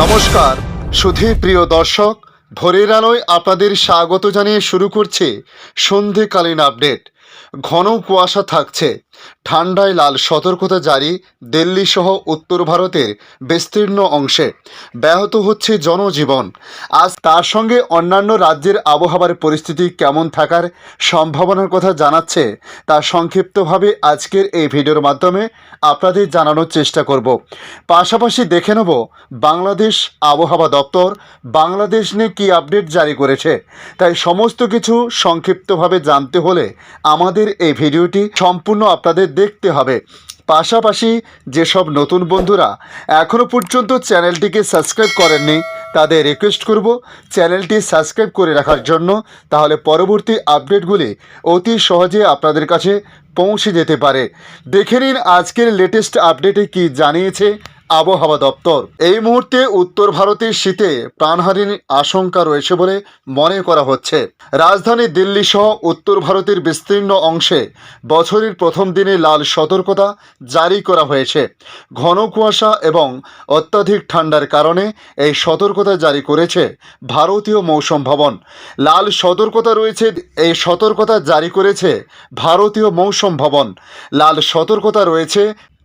নমস্কার সুধী প্রিয় দর্শক, ভোরের আলোয় আপনাদের স্বাগত জানিয়ে শুরু করছে সন্ধেকালীন আপডেট। ঘন কুয়াশা থাকছে, ঠান্ডায় লাল সতর্কতা জারি দিল্লি সহ উত্তর ভারতের বিস্তীর্ণ অংশে। ব্যাহত হচ্ছে জনজীবন। আজ তার সঙ্গে অন্যান্য রাজ্যের আবহাওয়ার পরিস্থিতি কেমন থাকার সম্ভাবনার কথা জানাচ্ছে তা সংক্ষিপ্তভাবে আজকের এই ভিডিওর মাধ্যমে আপনাদের জানানোর চেষ্টা করব। পাশাপাশি দেখে নেব বাংলাদেশ আবহাওয়া দপ্তর বাংলাদেশ নিয়ে কী আপডেট জারি করেছে। তাই সমস্ত কিছু সংক্ষিপ্তভাবে জানতে হলে আমাদের এই ভিডিওটি সম্পূর্ণ আপনাদের দেখতে হবে। পাশাপাশি যেসব নতুন বন্ধুরা এখনও পর্যন্ত চ্যানেলটিকে সাবস্ক্রাইব করেননি তাদের রিকোয়েস্ট করব চ্যানেলটি সাবস্ক্রাইব করে রাখার জন্য, তাহলে পরবর্তী আপডেটগুলি অতি সহজে আপনাদের কাছে পৌঁছে যেতে পারে। দেখে নিন আজকের লেটেস্ট আপডেটে কি জানিয়েছে আবহাওয়া দপ্তর। এই মুহূর্তে উত্তর ভারতের শীতে প্রাণহানির আশঙ্কা রয়েছে বলে মনে করা হচ্ছে। রাজধানী দিল্লি সহ উত্তর ভারতের বিস্তীর্ণ অংশে বছরের প্রথম দিনে লাল সতর্কতা জারি করা হয়েছে। ঘন কুয়াশা এবং অত্যাধিক ঠান্ডার কারণে এই সতর্কতা জারি করেছে ভারতীয় মৌসুম ভবন। লাল সতর্কতা রয়েছে, এই সতর্কতা জারি করেছে ভারতীয় মৌসুম ভবন। লাল সতর্কতা রয়েছে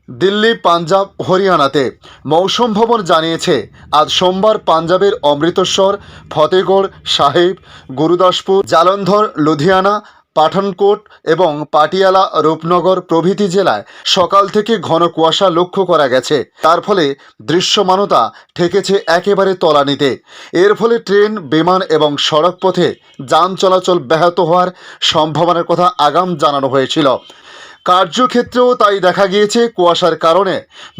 দিল্লি, পাঞ্জাব, হরিয়ানাতে। মৌসুম ভবন জানিয়েছে আজ সোমবার পাঞ্জাবের অমৃতসর, ফতেগড় সাহেব, গুরুদাসপুর, জালন্ধর, লুধিয়ানা, পাঠানকোট এবং পাটিয়ালা, রূপনগর প্রভৃতি জেলায় সকাল থেকে ঘন কুয়াশা লক্ষ্য করা গেছে। তার ফলে দৃশ্যমানতা ঠেকেছে একেবারে তলানিতে। এর ফলে ট্রেন, বিমান এবং সড়ক পথে যান চলাচল ব্যাহত হওয়ার সম্ভাবনার কথা আগাম জানানো হয়েছিল। কার্যক্ষেত্রেও তাই দেখা গিয়েছে, কুয়াশার কারণে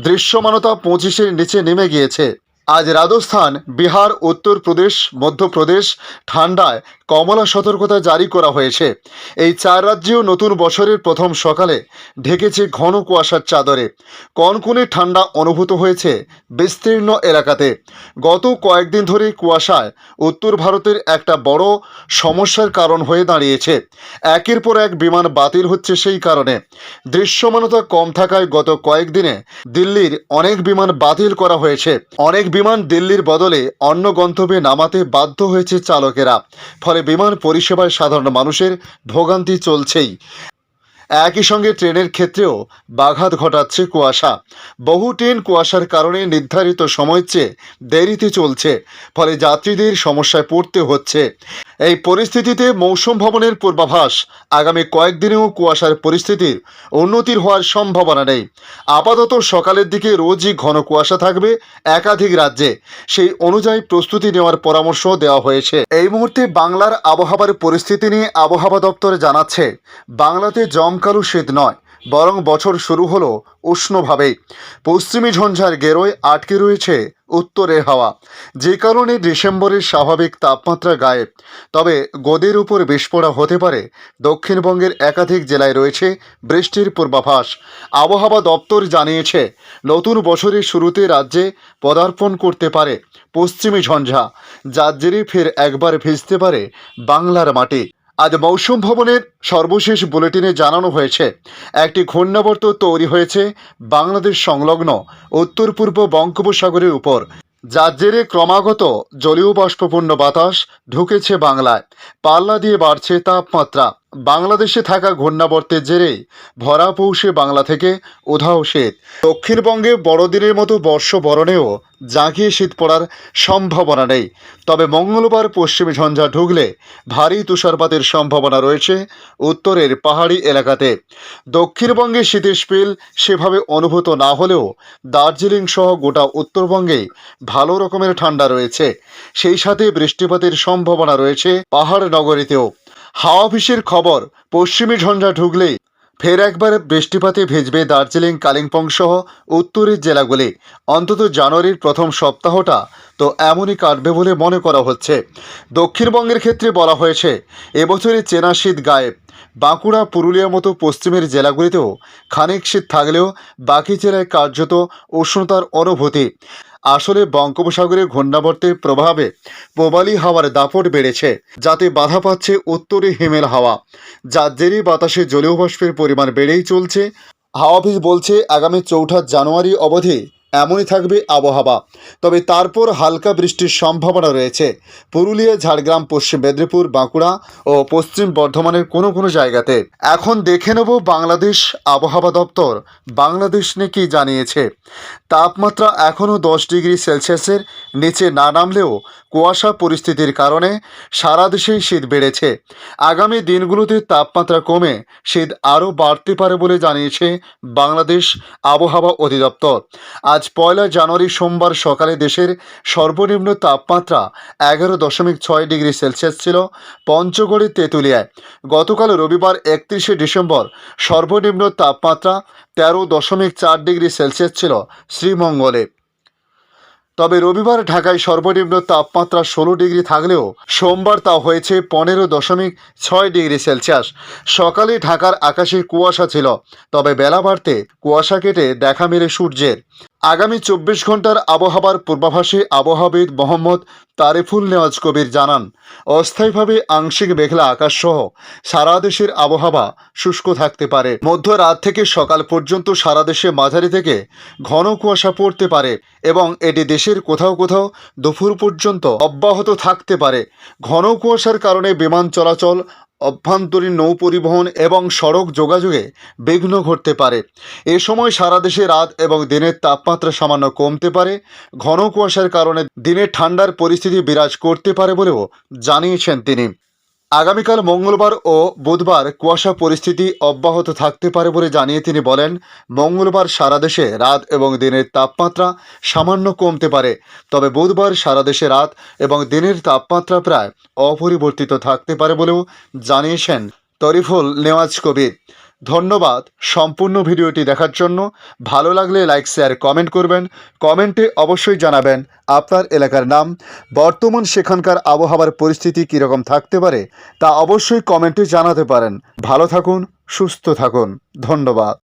দৃশ্যমানতা 25-এর নিচে নেমে গিয়েছে। আজ রাজস্থান, বিহার, উত্তরপ্রদেশ, মধ্যপ্রদেশ ঠান্ডায় কমলা সতর্কতা জারি করা হয়েছে। এই চার রাজ্যেও নতুন বছরের প্রথম সকালে ঢেকেছে ঘন কুয়াশার চাদরে। কনকনে ঠান্ডা অনুভূত হয়েছে বিস্তীর্ণ এলাকাতে। গত কয়েকদিন ধরে কুয়াশায় উত্তর ভারতের একটা বড় সমস্যার কারণ হয়ে দাঁড়িয়েছে। একের পর এক বিমান বাতিল হচ্ছে সেই কারণে। দৃশ্যমানতা কম থাকায় গত কয়েকদিনে দিল্লির অনেক বিমান বাতিল করা হয়েছে। অনেক বিমান দিল্লির বদলে অন্য গন্তব্যে নামাতে বাধ্য হয়েছে চালকেরা। ফলে বিমান পরিষেবায় সাধারণ মানুষের ভোগান্তি চলছেই। একই সঙ্গে ট্রেনের ক্ষেত্রেও ব্যাঘাত ঘটাচ্ছে কুয়াশা। বহু ট্রেন কুয়াশার কারণে নির্ধারিত সময়ের চেয়ে দেরিতে চলছে, ফলে যাত্রীদের সমস্যায় পড়তে হচ্ছে। এই পরিস্থিতিতে মৌসুম ভবনের পূর্বাভাস আগামী কয়েকদিনেও কুয়াশার পরিস্থিতির উন্নতির হওয়ার সম্ভাবনা নেই। আপাতত সকালের দিকে রোজই ঘন কুয়াশা থাকবে একাধিক রাজ্যে, সেই অনুযায়ী প্রস্তুতি নেওয়ার পরামর্শ দেওয়া হয়েছে। এই মুহূর্তে বাংলার আবহাওয়ার পরিস্থিতি নিয়ে আবহাওয়া দপ্তর জানাচ্ছে, বাংলাতে জমকালো শীত নয়, বরং বছর শুরু হলো উষ্ণভাবেই। পশ্চিমী ঝঞ্ঝার গেরোয় আটকে রয়েছে উত্তরের হাওয়া, যে কারণে ডিসেম্বরের স্বাভাবিক তাপমাত্রা গায়েব। তবে গদির উপর বিস্ফোরণ হতে পারে। দক্ষিণবঙ্গের একাধিক জেলায় রয়েছে বৃষ্টির পূর্বাভাস। আবহাওয়া দপ্তর জানিয়েছে নতুন বছরের শুরুতে রাজ্যে পদার্পণ করতে পারে পশ্চিমী ঝঞ্ঝা, যার জেরে ফের একবার ভিজতে পারে বাংলার মাটি। আজ মৌসুম ভবনের সর্বশেষ বুলেটিনে জানানো হয়েছে, একটি ঘূর্ণাবর্ত তৈরি হয়েছে বাংলাদেশ সংলগ্ন উত্তর পূর্ব বঙ্গোপসাগরের উপর, যার জেরে ক্রমাগত জলীয় বাষ্পপূর্ণ বাতাস ঢুকেছে বাংলায়। পাল্লা দিয়ে বাড়ছে তাপমাত্রা। বাংলাদেশে থাকা ঘূর্ণাবর্তের জেরে ভরা পৌষে বাংলা থেকে উধাও শীত। দক্ষিণবঙ্গে বড়দিনের মতো বর্ষবরণেও জাঁকিয়ে শীত পড়ার সম্ভাবনা নেই। তবে মঙ্গলবার পশ্চিমী ঝঞ্ঝা ঢুকলে ভারী তুষারপাতের সম্ভাবনা রয়েছে উত্তরের পাহাড়ি এলাকাতে। দক্ষিণবঙ্গে শীতের স্পেল সেভাবে অনুভূত না হলেও দার্জিলিং সহ গোটা উত্তরবঙ্গেই ভালো রকমের ঠান্ডা রয়েছে। সেই সাথে বৃষ্টিপাতের সম্ভাবনা রয়েছে পাহাড় নগরীতেও। হাওয়া অফিসের খবর, পশ্চিমী ঝঞ্ঝা ঢুকলেই ফের একবার বৃষ্টিপাতে ভিজবে দার্জিলিং, কালিম্পং সহ উত্তরের জেলাগুলি। অন্তত জানুয়ারির প্রথম সপ্তাহটা তো এমনই কাটবে বলে মনে করা হচ্ছে। দক্ষিণবঙ্গের ক্ষেত্রে বলা হয়েছে এবছরে চেনা শীত গায়েব। বাঁকুড়া, পুরুলিয়ার মতো পশ্চিমের জেলাগুলিতেও খানিক শীত থাকলেও বাকি জেলায় কার্যত উষ্ণতার অনুভূতি। আসলে বঙ্গোপসাগরের ঘূর্ণাবর্তের প্রভাবে প্রবালী হাওয়ার দাপট বেড়েছে, যাতে বাধা পাচ্ছে উত্তরে হিমেল হাওয়া, যার জেরে বাতাসে জলীয় বাষ্পের পরিমাণ বেড়েই চলছে। হাওয়া অফিস বলছে আগামী ৪ জানুয়ারি অবধি এমনই থাকবে আবহাওয়া। তবে তারপর হালকা বৃষ্টির সম্ভাবনা রয়েছে পুরুলিয়া, ঝাড়গ্রাম, পশ্চিম মেদিনীপুর, বাঁকুড়া ও পশ্চিম বর্ধমানের কোনো কোনো জায়গাতে। এখন দেখে নেব বাংলাদেশ আবহাওয়া দপ্তর বাংলাদেশ নিয়ে কী জানিয়েছে। তাপমাত্রা এখনও 10 ডিগ্রি সেলসিয়াসের নিচে না নামলেও কুয়াশা পরিস্থিতির কারণে সারা দেশেই শীত বেড়েছে। আগামী দিনগুলোতে তাপমাত্রা কমে শীত আরও বাড়তে পারে বলে জানিয়েছে বাংলাদেশ আবহাওয়া অধিদপ্তর। আজ 1 জানুয়ারি সোমবার সকালে দেশের সর্বনিম্ন তাপমাত্রা 11.6 ডিগ্রি সেলসিয়াস ছিল পঞ্চগড়ে, তেঁতুলিয়ায়। গতকাল রবিবার 31 ডিসেম্বর সর্বনিম্ন তাপমাত্রা 13.4 ডিগ্রি সেলসিয়াস ছিল শ্রীমঙ্গলে। তবে রবিবার ঢাকায় সর্বনিম্ন তাপমাত্রা 16 ডিগ্রি থাকলেও সোমবার তা হয়েছে 15.6 ডিগ্রি সেলসিয়াস। সকালে ঢাকার আকাশে কুয়াশা ছিল, তবে বেলা বাড়তে কুয়াশা কেটে দেখা মেলে সূর্যের। আগামী 24 ঘন্টার আবহাওয়ার পূর্বাভাসে আবহাওয়াবিদ মোহাম্মদ তারিফুল নেওয়াজ কবির জানান, অস্থায়ীভাবে আংশিক মেঘলা আকাশ সহ সারা দেশের আবহাওয়া শুষ্ক থাকতে পারে। মধ্যরাত থেকে সকাল পর্যন্ত সারা দেশে মাঝারি থেকে ঘন কুয়াশা পড়তে পারে এবং এটি দেশের কোথাও কোথাও দুপুর পর্যন্ত অব্যাহত থাকতে পারে। ঘন কুয়াশার কারণে বিমান চলাচল, অভ্যন্তরীণ নৌ পরিবহন এবং সড়ক যোগাযোগে বিঘ্ন ঘটতে পারে। এ সময় সারা দেশে রাত এবং দিনের তাপমাত্রা সামান্য কমতে পারে। ঘন কুয়াশার কারণে দিনে ঠান্ডার পরিস্থিতি বিরাজ করতে পারে বলেও জানিয়েছেন তিনি। আগামীকাল মঙ্গলবার ও বুধবার কুয়াশা পরিস্থিতি অব্যাহত থাকতে পারে বলে জানিয়ে তিনি বলেন, মঙ্গলবার সারা দেশে রাত এবং দিনের তাপমাত্রা সামান্য কমতে পারে, তবে বুধবার সারা দেশে রাত এবং দিনের তাপমাত্রা প্রায় অপরিবর্তিত থাকতে পারে বলেও জানিয়েছেন তরিফুল নেওয়াজ কবির। ধন্যবাদ সম্পূর্ণ ভিডিওটি দেখার জন্য। ভালো লাগলে লাইক, শেয়ার, কমেন্ট করবেন। কমেন্টে অবশ্যই জানাবেন আপনার এলাকার নাম, বর্তমান সেখানকার আবহাওয়ার পরিস্থিতি কীরকম থাকতে পারে তা অবশ্যই কমেন্টে জানাতে পারেন। ভালো থাকুন, সুস্থ থাকুন। ধন্যবাদ।